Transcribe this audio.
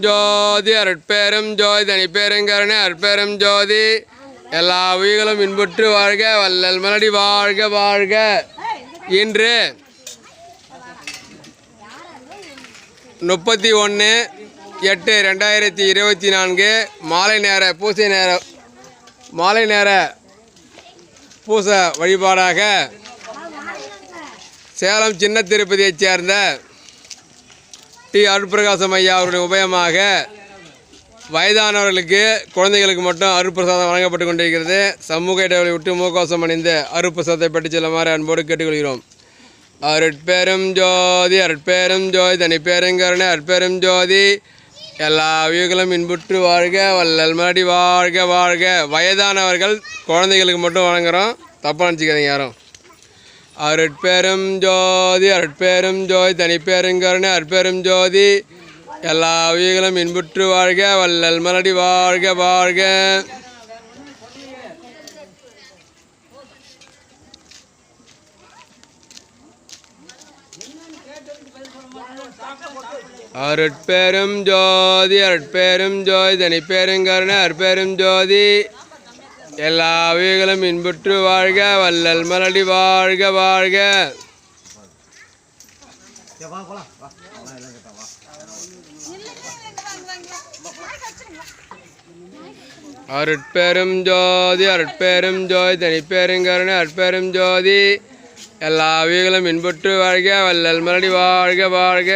ஜோதி அருட்பெரும் ஜோதி தனிப்பெருங்கருணை அருட்பெரும் ஜோதி எல்லா உயிர்களும் இன்புற்று வாழ்க வள்ளல் மலடி வாழ்க வாழ்க. இன்று 31/8/2024 மாலை நேர பூச வழிபாடாக சேலம் சின்ன திருப்பதியைச் சேர்ந்த டி அருட்பிரகாசம் ஐயா அவருடைய உபயமாக வயதானவர்களுக்கு குழந்தைகளுக்கு மட்டும் அருட்பிரசாதம் வழங்கப்பட்டு கொண்டிருக்கிறது. சமூக இடைவெளி விட்டு முகக்கவசம் அணிந்து அருட்பிரசாதத்தை பற்றி செல்லுமாறு அன்போடு கேட்டுக்கொள்கிறோம். அருட்பெரும் ஜோதி அருட்பெரும் ஜோதி தனிப்பெருங்கருணை அருட்பெரும் ஜோதி எல்லா உயிர்களும் இன்புற்று வாழ்க வள்ளல் மலடி வாழ்க வாழ்க. வயதானவர்கள் குழந்தைகளுக்கு மட்டும் வழங்குகிறோம், தப்பாக நினச்சிக்காதீங்க யாரும். அருட்பெரும் ஜோதி அருட்பெரும் ஜோதி தனிப்பெருங்கருணை அருட்பெரும் ஜோதி எல்லா உயிர்களும் இன்புற்று வாழ்க வள்ளல் மலடி வாழ்க வாழ்க. அருட்பெரும் ஜோதி அருட்பெரும் ஜோதி தனிப்பெருங்கருணை அருட்பெரும் ஜோதி எல்லா உயிர்களும் இன்புற்று வாழ்க வள்ளல் மலடி வாழ்க வாழ்க. அருட்பெரும் ஜோதி அருட்பெரும் ஜோதி தனிப்பெருங்கருணை அருட்பெரும் ஜோதி எல்லா உயிர்களும் இன்புற்று வாழ்க வள்ளல் மலடி வாழ்க வாழ்க.